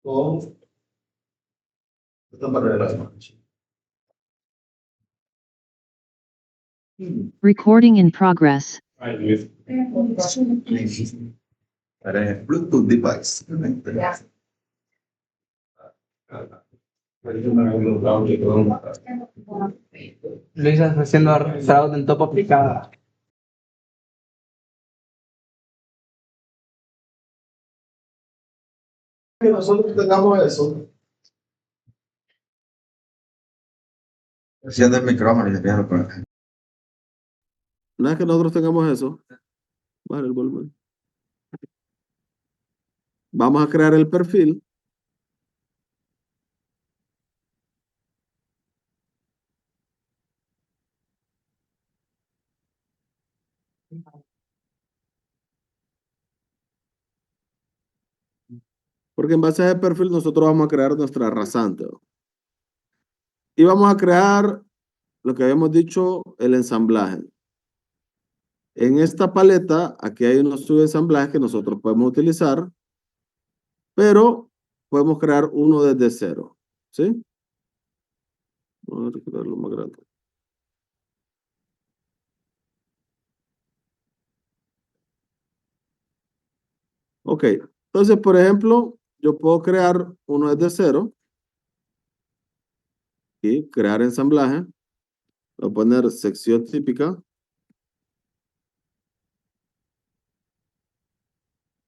con esta barrera de marcha. Recording in progress. Bluetooth device. Luisa está haciendo fraude en topo aplicada. Que nosotros tengamos eso. Enciende el micrófono y envíalo por acá. Una vez que nosotros tengamos eso, vale, el volumen. Vamos a crear el perfil. Porque en base a ese perfil nosotros vamos a crear nuestra rasante. Y vamos a crear lo que habíamos dicho, el ensamblaje. En esta paleta, aquí hay unos subensamblajes que nosotros podemos utilizar, pero podemos crear uno desde cero. ¿Sí? Vamos a crearlo más grande. Ok, entonces, por ejemplo, yo puedo crear uno desde cero y crear ensamblaje. Voy a poner sección típica.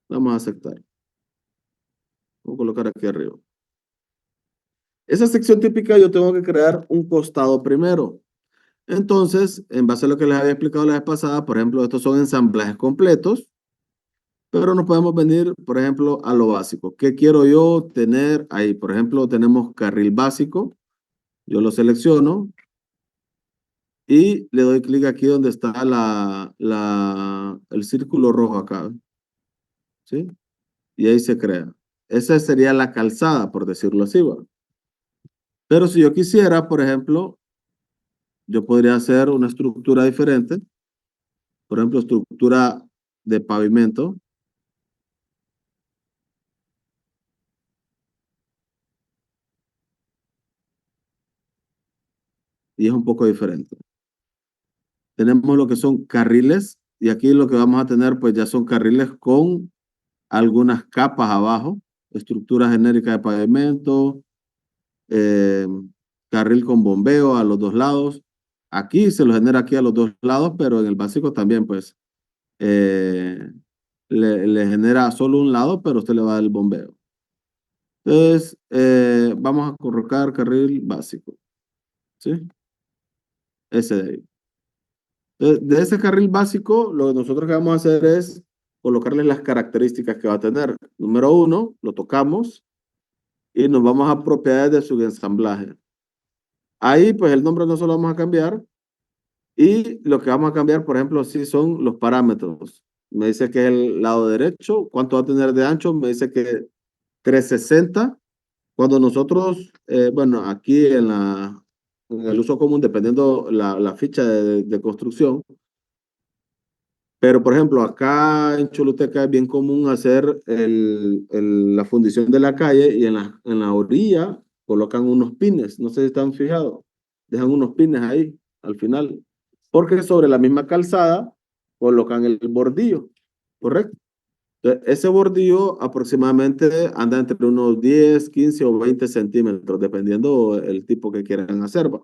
Vamos a aceptar. Voy a colocar aquí arriba. Esa sección típica yo tengo que crear un costado primero. Entonces, en base a lo que les había explicado la vez pasada, por ejemplo, estos son ensamblajes completos, pero nos podemos venir, por ejemplo, a lo básico. ¿Qué quiero yo tener ahí? Por ejemplo, tenemos carril básico. Yo lo selecciono y le doy clic aquí donde está el círculo rojo acá. ¿Sí? Y ahí se crea. Esa sería la calzada, por decirlo así, ¿va? Pero si yo quisiera, por ejemplo, yo podría hacer una estructura diferente. Por ejemplo, estructura de pavimento. Y es un poco diferente. Tenemos lo que son carriles. Y aquí lo que vamos a tener, pues ya son carriles con algunas capas abajo. Estructura genérica de pavimento. Carril con bombeo a los dos lados. Aquí se lo genera aquí a los dos lados, pero en el básico también, pues, le genera solo un lado, pero usted le va a dar el bombeo. Entonces, vamos a colocar carril básico. ¿Sí? Ese de ahí. Entonces, de ese carril básico, lo que nosotros que vamos a hacer es colocarle las características que va a tener. Número 1, lo tocamos y nos vamos a propiedades de su ensamblaje. Ahí, pues, el nombre no se lo vamos a cambiar. Y lo que vamos a cambiar, por ejemplo, sí son los parámetros. Me dice que es el lado derecho. ¿Cuánto va a tener de ancho? Me dice que 360. Cuando nosotros, bueno, aquí en el uso común, dependiendo la ficha de construcción, pero por ejemplo, acá en Choluteca es bien común hacer la fundición de la calle y en la orilla colocan unos pines. No sé si están fijados. Dejan unos pines ahí al final. Porque sobre la misma calzada colocan el bordillo. ¿Correcto? Entonces, ese bordillo aproximadamente anda entre unos 10, 15 o 20 centímetros, dependiendo el tipo que quieran hacer. ¿Va?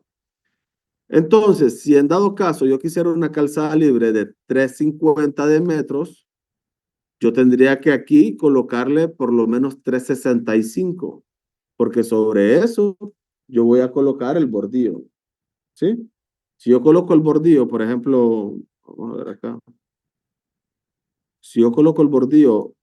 Entonces, si en dado caso yo quisiera una calzada libre de 350 de metros, yo tendría que aquí colocarle por lo menos 365, porque sobre eso yo voy a colocar el bordillo. ¿Sí? Si yo coloco el bordillo, por ejemplo, vamos a ver acá. Si yo coloco el bordillo,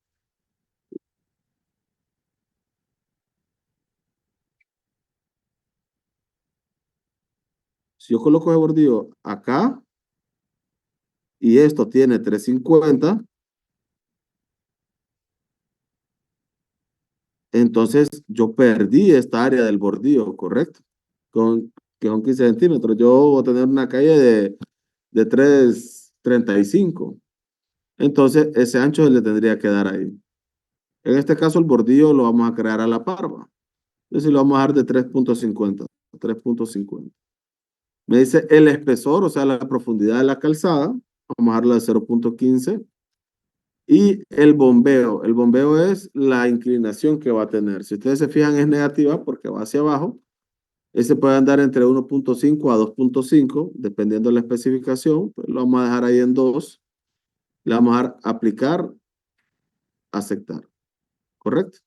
si yo coloco el bordillo acá y esto tiene 350, entonces yo perdí esta área del bordillo, ¿correcto? Que son 15 centímetros. Yo voy a tener una calle de 335. Entonces ese ancho se le tendría que dar ahí. En este caso, el bordillo lo vamos a crear a la par, ¿va? Entonces, lo vamos a dar de 3.50. 3.50. Me dice el espesor, o sea, la profundidad de la calzada. Vamos a darlo de 0.15. Y el bombeo es la inclinación que va a tener. Si ustedes se fijan, es negativa porque va hacia abajo. Ese puede andar entre 1.5 a 2.5, dependiendo de la especificación. Pues lo vamos a dejar ahí en 2. Le vamos a dar aplicar, aceptar. ¿Correcto?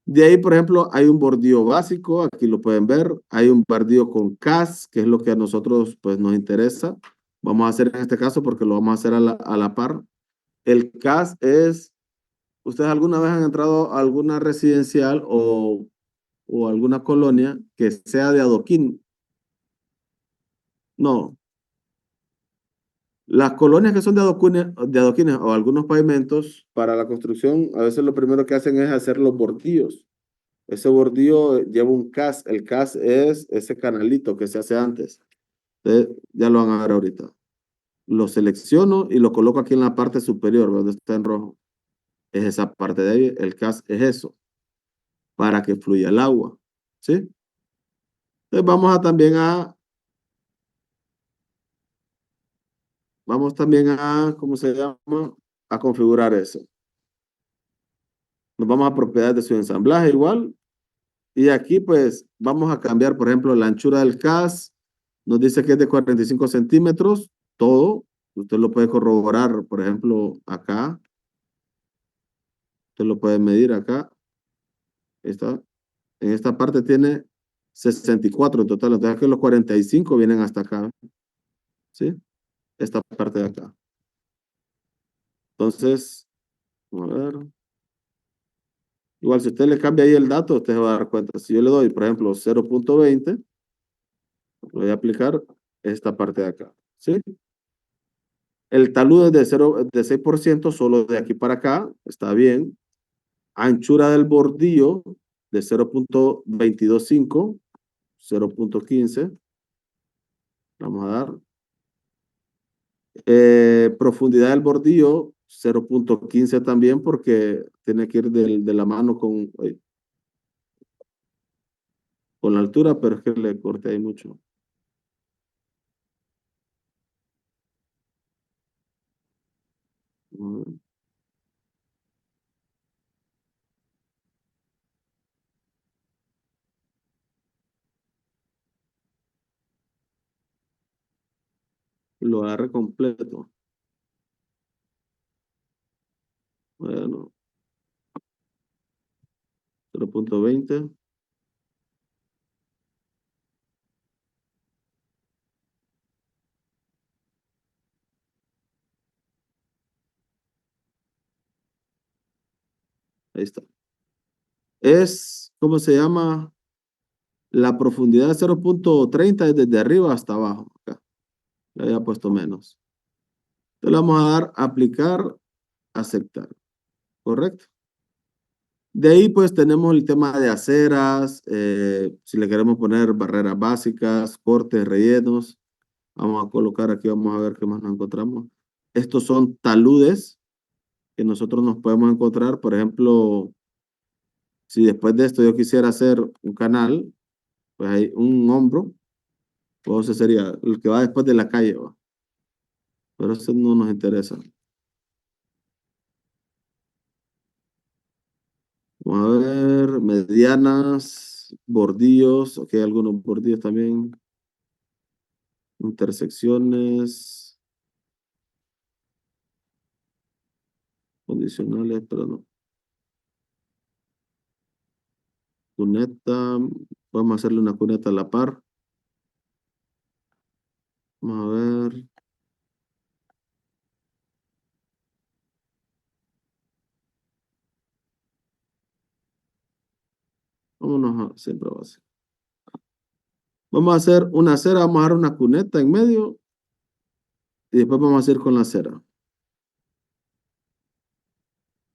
De ahí, por ejemplo, hay un bordillo básico, aquí lo pueden ver. Hay un bordillo con CAS, que es lo que a nosotros pues, nos interesa. Vamos a hacer en este caso porque lo vamos a hacer a la par. El CAS es, ¿ustedes alguna vez han entrado a alguna residencial o alguna colonia que sea de adoquín? No. Las colonias que son de adoquines o algunos pavimentos, para la construcción, a veces lo primero que hacen es hacer los bordillos. Ese bordillo lleva un CAS. El CAS es ese canalito que se hace antes. Entonces, ya lo van a ver ahorita. Lo selecciono y lo coloco aquí en la parte superior, donde está en rojo. Es esa parte de ahí. El CAS es eso, para que fluya el agua. ¿Sí? Entonces vamos también a, ¿cómo se llama? A configurar eso. Nos vamos a propiedades de su ensamblaje igual. Y aquí pues vamos a cambiar, por ejemplo, la anchura del CAS. Nos dice que es de 45 centímetros, todo. Usted lo puede corroborar, por ejemplo, acá. Usted lo puede medir acá. Está. En esta parte tiene 64 en total. Entonces que los 45 vienen hasta acá. ¿Sí? Esta parte de acá. Entonces, vamos a ver. Igual si usted le cambia ahí el dato, usted se va a dar cuenta. Si yo le doy, por ejemplo, 0.20, voy a aplicar esta parte de acá. ¿Sí? El talud es de 6%, solo de aquí para acá, está bien. Anchura del bordillo de 0.225, 0.15, vamos a dar. Profundidad del bordillo, 0.15 también, porque tiene que ir de la mano con la altura, pero es que le corté ahí mucho. Lo agarre completo. Bueno, 0.20. Ahí está. ¿Cómo se llama? La profundidad de 0.30 es desde arriba hasta abajo. Acá. Le había puesto menos. Entonces le vamos a dar aplicar, aceptar. ¿Correcto? De ahí pues tenemos el tema de aceras, si le queremos poner barreras básicas, cortes, rellenos. Vamos a colocar aquí, vamos a ver qué más nos encontramos. Estos son taludes que nosotros nos podemos encontrar. Por ejemplo, si después de esto yo quisiera hacer un canal, pues hay un hombro, pues ese sería el que va después de la calle, ¿va? Pero eso no nos interesa. Vamos a ver, medianas, bordillos, aquí hay algunos bordillos también, intersecciones, condicionales, pero no. Cuneta, vamos a hacerle una cuneta a la par. Vamos a ver, vámonos a siempre base. Vamos a hacer una acera, vamos a dar una cuneta en medio y después vamos a hacer con la acera.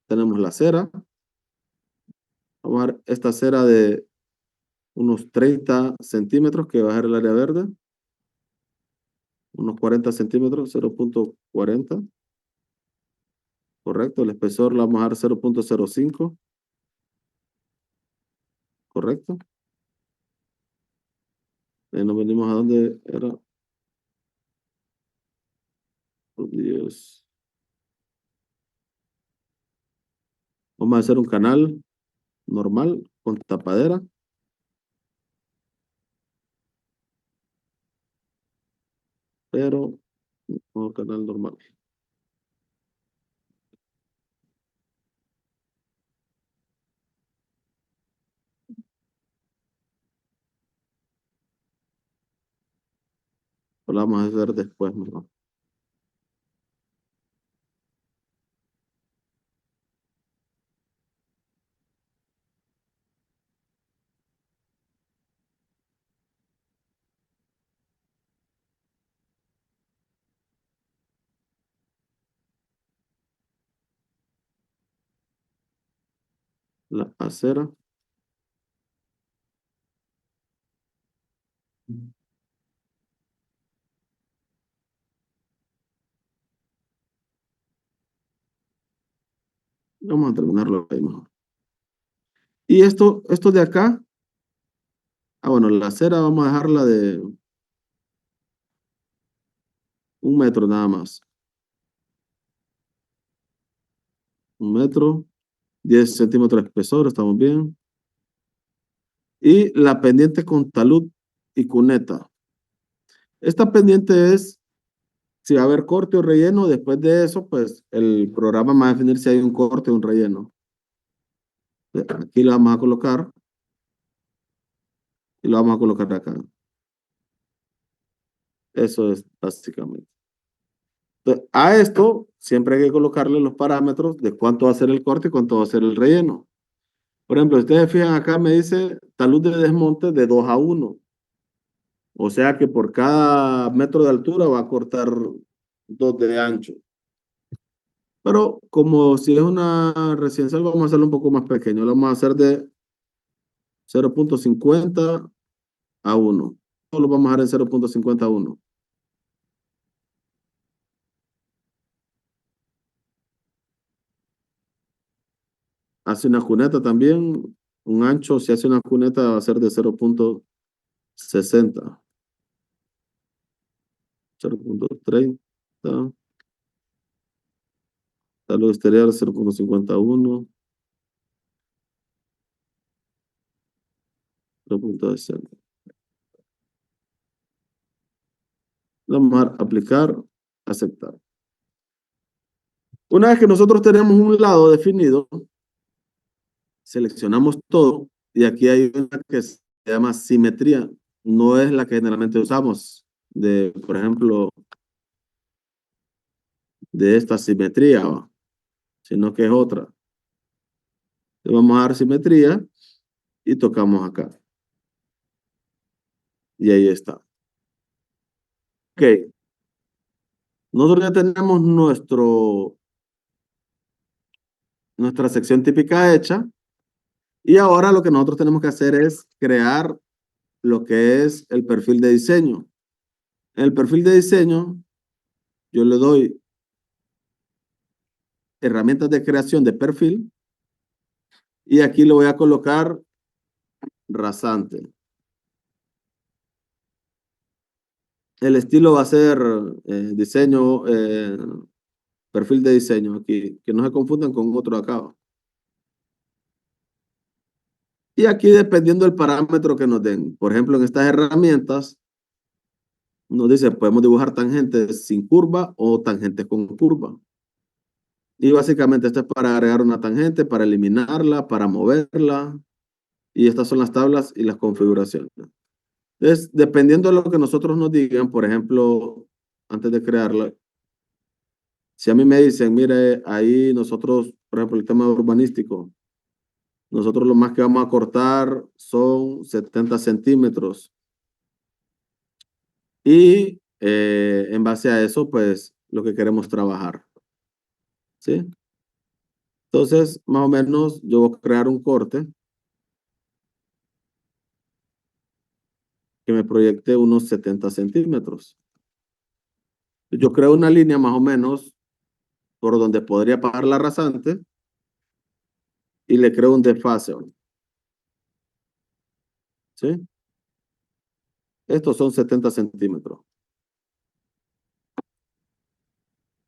Tenemos la acera. Vamos a dar esta acera de unos 30 centímetros que va a ser el área verde. Unos 40 centímetros, 0.40. Correcto, el espesor le vamos a dar 0.05. Correcto. Nos venimos a donde era. Oh, Dios. Vamos a hacer un canal normal con tapadera. Pero un canal normal. Lo vamos a hacer después mejor. La acera. Vamos a terminarlo ahí mejor. Y esto de acá. Bueno, la acera vamos a dejarla de 1 metro nada más. 1 metro, 10 centímetros de espesor, estamos bien. Y la pendiente con talud y cuneta. Esta pendiente es si va a haber corte o relleno. Después de eso, pues el programa va a definir si hay un corte o un relleno. Aquí lo vamos a colocar y lo vamos a colocar acá. Eso es básicamente. Entonces, a esto siempre hay que colocarle los parámetros de cuánto va a ser el corte y cuánto va a ser el relleno. Por ejemplo, si ustedes fijan acá, me dice talud de desmonte de 2:1. O sea que por cada metro de altura va a cortar 2 de ancho. Pero como si es una residencial, vamos a hacerlo un poco más pequeño. Lo vamos a hacer de 0.50 a 1. Todo lo vamos a dejar en 0.50 a 1. Hace una cuneta también. Un ancho, si hace una cuneta, va a ser de 0.60. 0.30. Talud exterior 0.51. 0.60. Vamos a aplicar, aceptar. Una vez que nosotros tenemos un lado definido, seleccionamos todo y aquí hay una que se llama simetría. No es la que generalmente usamos por ejemplo, de esta simetría, ¿va? Sino que es otra. Le vamos a dar simetría y tocamos acá. Y ahí está. Ok. Nosotros ya tenemos nuestra sección típica hecha. Y ahora lo que nosotros tenemos que hacer es crear lo que es el perfil de diseño. En el perfil de diseño, yo le doy herramientas de creación de perfil y aquí le voy a colocar rasante. El estilo va a ser diseño, perfil de diseño aquí, que no se confundan con otro acá. Y aquí dependiendo del parámetro que nos den. Por ejemplo, en estas herramientas nos dice, podemos dibujar tangentes sin curva o tangentes con curva. Y básicamente esto es para agregar una tangente, para eliminarla, para moverla. Y estas son las tablas y las configuraciones. Entonces, dependiendo de lo que nosotros nos digan, por ejemplo, antes de crearla, si a mí me dicen, mire, ahí nosotros, por ejemplo, el tema urbanístico, nosotros lo más que vamos a cortar son 70 centímetros. Y en base a eso, pues, lo que queremos trabajar. ¿Sí? Entonces, más o menos, yo voy a crear un corte que me proyecte unos 70 centímetros. Yo creo una línea más o menos por donde podría pasar la rasante y le creo un desfase. ¿Sí? Estos son 70 centímetros.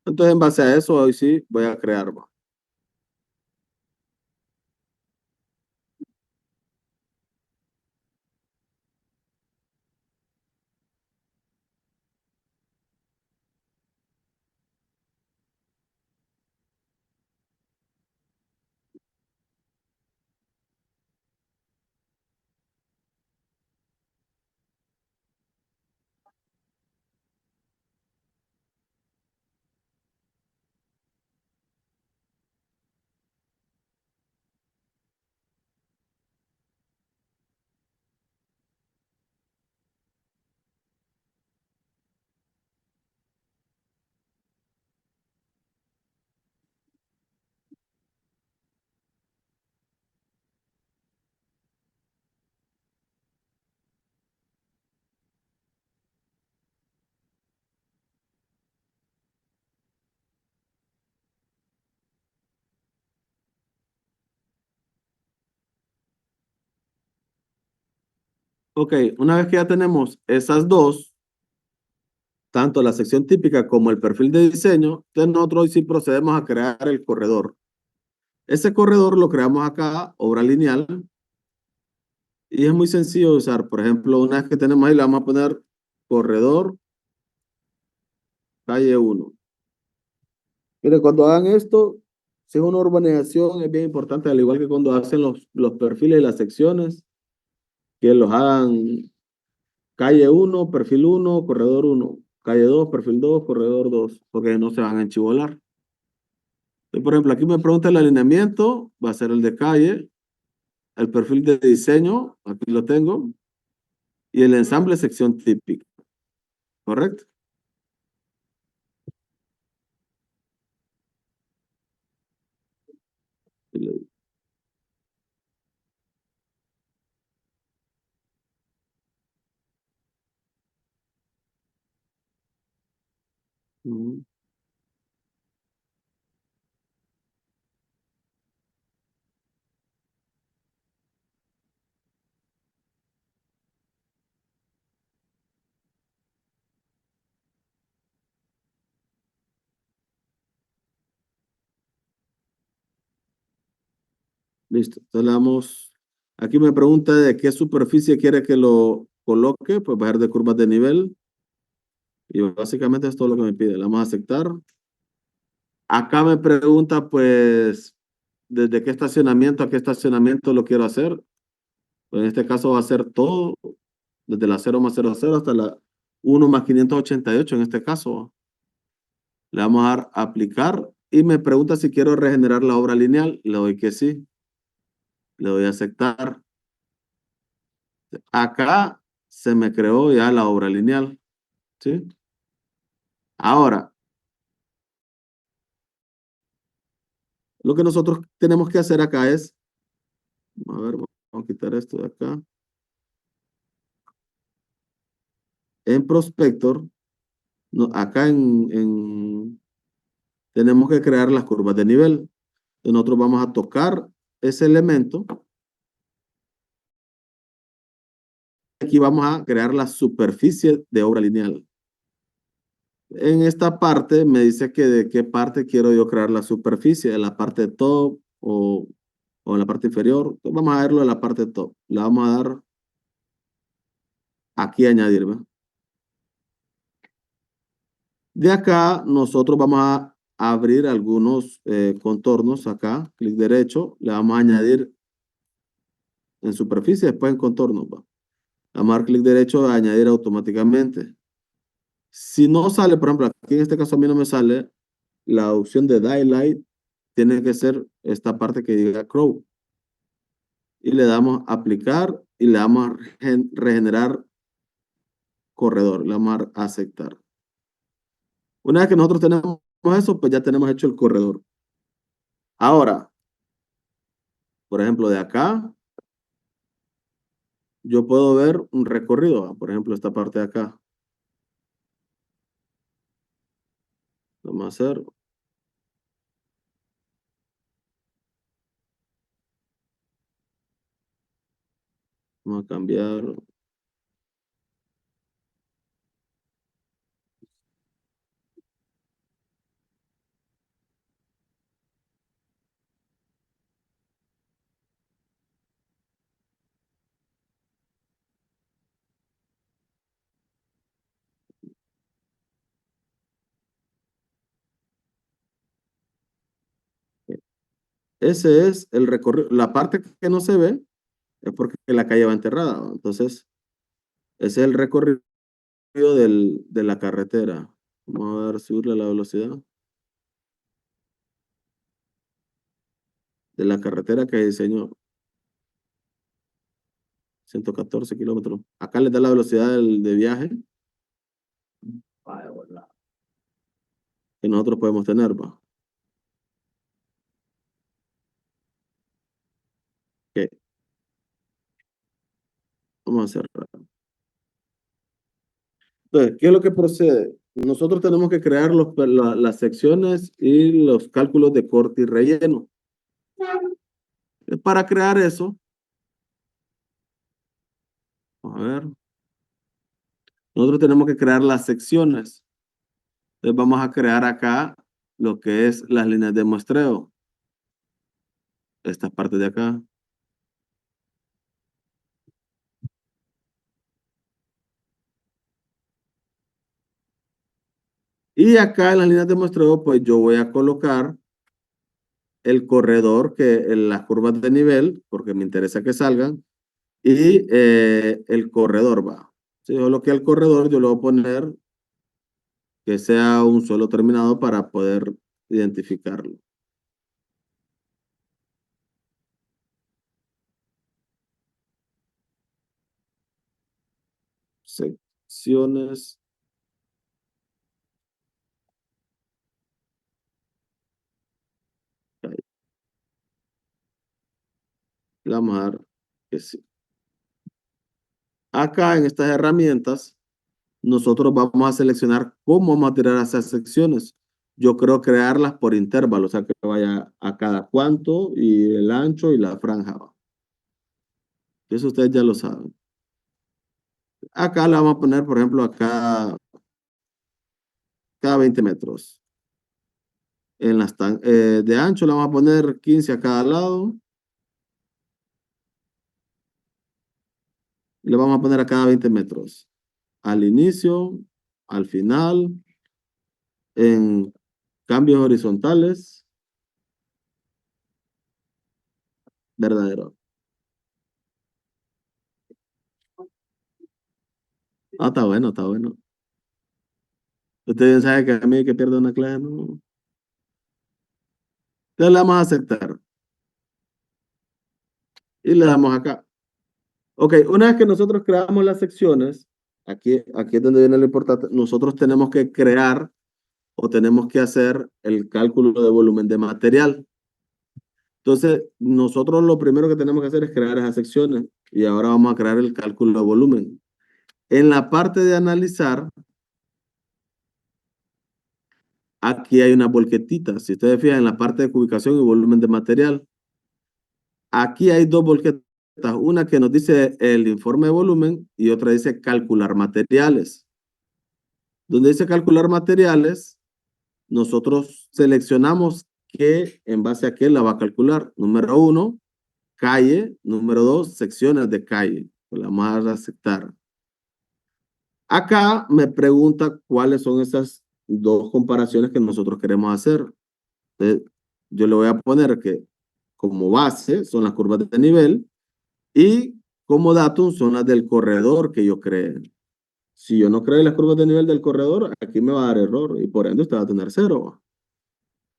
Entonces, en base a eso, hoy sí voy a crear. ¿Va? Ok, una vez que ya tenemos esas dos, tanto la sección típica como el perfil de diseño, entonces nosotros hoy sí procedemos a crear el corredor. Ese corredor lo creamos acá, obra lineal, y es muy sencillo de usar. Por ejemplo, una vez que tenemos ahí, le vamos a poner corredor calle 1. Mire, cuando hagan esto, si es una urbanización, es bien importante, al igual que cuando hacen los perfiles y las secciones, que los hagan calle 1, perfil 1, corredor 1, calle 2, perfil 2, corredor 2, porque no se van a enchivolar. Entonces, por ejemplo, aquí me pregunta el alineamiento, va a ser el de calle, el perfil de diseño, aquí lo tengo, y el ensamble sección típica, ¿correcto? Ujú. Listo, entonces le damos, aquí me pregunta de qué superficie quiere que lo coloque, pues bajar de curvas de nivel, y básicamente es todo lo que me pide, le vamos a aceptar. Acá me pregunta, pues, desde qué estacionamiento a qué estacionamiento lo quiero hacer. Pues en este caso va a ser todo, desde la 0+00 hasta la 1+588 en este caso. Le vamos a dar a aplicar y me pregunta si quiero regenerar la obra lineal. Le doy que sí. Le doy a aceptar. Acá se me creó ya la obra lineal. ¿Sí? Ahora, lo que nosotros tenemos que hacer acá es, a ver, vamos a quitar esto de acá. En Prospector, no, acá tenemos que crear las curvas de nivel. Entonces nosotros vamos a tocar ese elemento. Aquí vamos a crear la superficie de obra lineal. En esta parte me dice que de qué parte quiero yo crear la superficie, de la parte top o en la parte inferior. Entonces vamos a verlo en la parte top. Le vamos a dar aquí añadir. ¿Ve? De acá nosotros vamos a abrir algunos contornos acá. Clic derecho. Le vamos a añadir en superficie, después en contornos. ¿Va? Vamos a dar clic derecho a añadir automáticamente. Si no sale, por ejemplo, aquí en este caso a mí no me sale la opción de Daylight, tiene que ser esta parte que diga Crow. Y le damos a aplicar y le damos a regenerar corredor, le damos a aceptar. Una vez que nosotros tenemos eso, pues ya tenemos hecho el corredor. Ahora, por ejemplo, de acá, yo puedo ver un recorrido, por ejemplo, esta parte de acá. Vamos a hacer Vamos a cambiar. Ese es el recorrido. La parte que no se ve es porque la calle va enterrada, ¿va? Entonces, ese es el recorrido de la carretera. Vamos a ver, subirle la velocidad de la carretera que diseñó. 114 kilómetros. Acá le da la velocidad de viaje que nosotros podemos tener, ¿va? Ok, vamos a cerrar. Entonces, ¿qué es lo que procede? Nosotros tenemos que crear las secciones y los cálculos de corte y relleno. Para crear eso, a ver, nosotros tenemos que crear las secciones. Entonces vamos a crear acá lo que es las líneas de muestreo. Esta parte de acá. Y acá en las líneas de muestreo, pues yo voy a colocar el corredor, en las curvas de nivel, porque me interesa que salgan, y el corredor va. Sí, solo que el corredor yo le voy a poner que sea un suelo terminado para poder identificarlo. Secciones. Ahí. Le vamos a dar que sí. Acá en estas herramientas, nosotros vamos a seleccionar cómo vamos a tirar esas secciones. Yo creo crearlas por intervalo, o sea, que vaya a cada cuánto y el ancho y la franja. Eso ustedes ya lo saben. Acá la vamos a poner, por ejemplo, acá cada 20 metros. De ancho la vamos a poner 15 a cada lado. Y le vamos a poner a cada 20 metros. Al inicio, al final, en cambios horizontales, verdadero. Ah, está bueno, está bueno. Usted bien sabe que a mí que pierdo una clase, no. Entonces le vamos a aceptar. Y le damos acá. Ok, una vez que nosotros creamos las secciones, aquí es donde viene lo importante, nosotros tenemos que crear o tenemos que hacer el cálculo de volumen de material. Entonces, nosotros lo primero que tenemos que hacer es crear esas secciones y ahora vamos a crear el cálculo de volumen. En la parte de analizar, aquí hay una volquetita. Si ustedes fijan en la parte de ubicación y volumen de material, aquí hay dos volquetas. Una que nos dice el informe de volumen y otra dice calcular materiales. Donde dice calcular materiales, nosotros seleccionamos qué, en base a qué la va a calcular. Número uno, calle. Número dos, secciones de calle. Pues la vamos a aceptar. Acá me pregunta cuáles son esas dos comparaciones que nosotros queremos hacer. Entonces, yo le voy a poner que como base son las curvas de nivel y como datum son las del corredor que yo cree. Si yo no creo las curvas de nivel del corredor, aquí me va a dar error y por ende usted va a tener cero.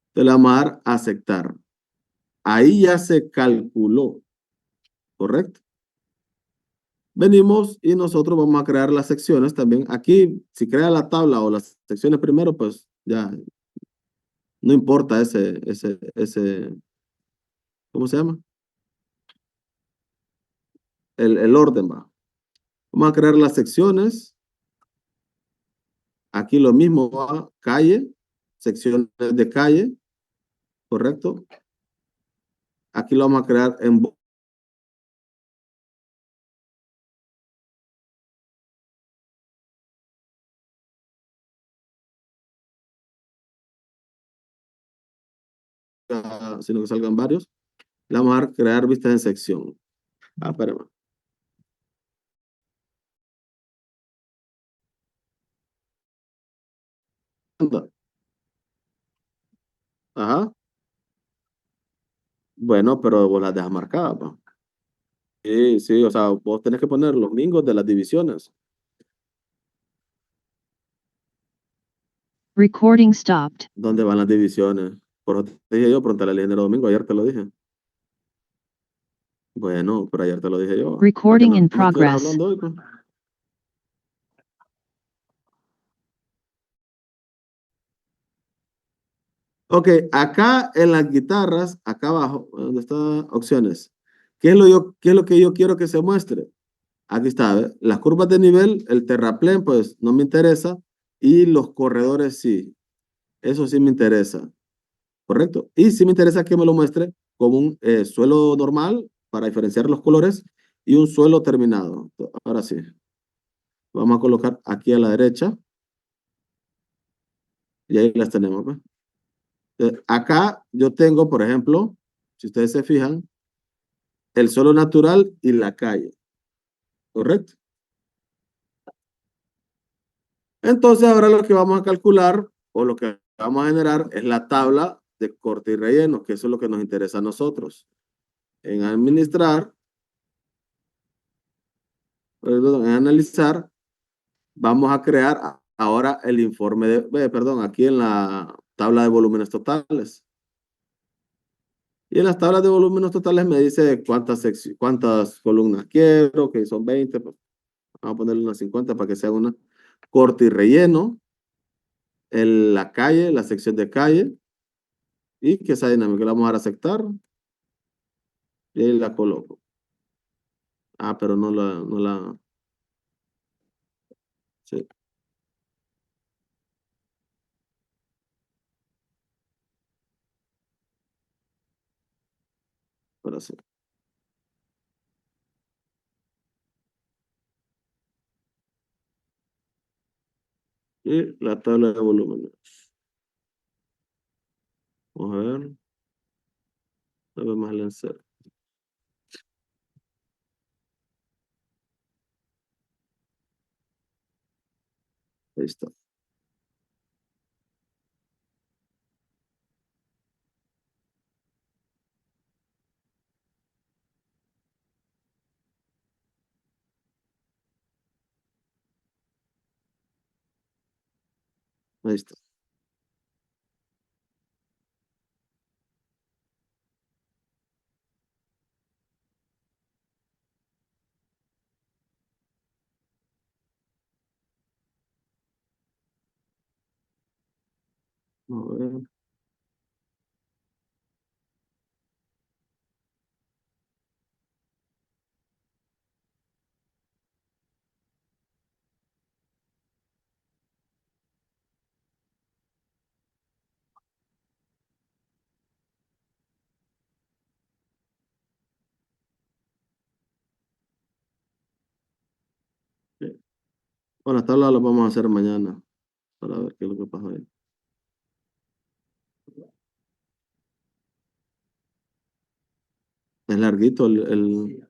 Entonces le vamos a dar aceptar. Ahí ya se calculó, ¿correcto? Venimos y nosotros vamos a crear las secciones también. Aquí, si crea la tabla o las secciones primero, pues ya no importa ¿cómo se llama? El orden va. Vamos a crear las secciones. Aquí lo mismo va, calle, secciones de calle, ¿correcto? Aquí lo vamos a crear en sino que salgan varios. Le vamos a dar crear vistas en sección. Ah, espérame. Anda. Ajá. Bueno, pero vos las dejas marcadas, pa. Sí, sí, o sea, vos tenés que poner los mingos de las divisiones. Recording stopped. ¿Dónde van las divisiones? Por eso te dije yo, pregúntale al ingeniero Domingo, ayer te lo dije. Bueno, pero ayer te lo dije yo. Para que Recording no in me estuvieras progress. hablando hoy, pues. Ok, acá en las guitarras, acá abajo, donde está opciones, qué es lo que yo quiero que se muestre? Aquí está, ¿ve? Las curvas de nivel, el terraplén, pues no me interesa, y los corredores sí, eso sí me interesa, ¿correcto? Y sí me interesa que me lo muestre como un suelo normal para diferenciar los colores y un suelo terminado. Ahora sí, vamos a colocar aquí a la derecha y ahí las tenemos, pues. Acá yo tengo, por ejemplo, si ustedes se fijan, el suelo natural y la calle, ¿correcto? Entonces ahora lo que vamos a calcular o lo que vamos a generar es la tabla de corte y relleno, que eso es lo que nos interesa a nosotros. En administrar, perdón, en analizar, vamos a crear ahora el informe perdón, aquí en la tabla de volúmenes totales. Y en las tablas de volúmenes totales me dice cuántas columnas quiero, que son 20, pues, vamos a ponerle unas 50 para que sea una corte y relleno, la calle, la sección de calle, y que esa dinámica la vamos a dar a aceptar, y ahí la coloco. Ah, pero sí, ahora sí. Y la tabla de volúmenes. Vamos a ver, no veo más el insert. Ahí está. Ahí está. Vamos a ver. Sí. Bueno, las tablas las vamos a hacer mañana para ver qué es lo que pasa ahí. Es larguito el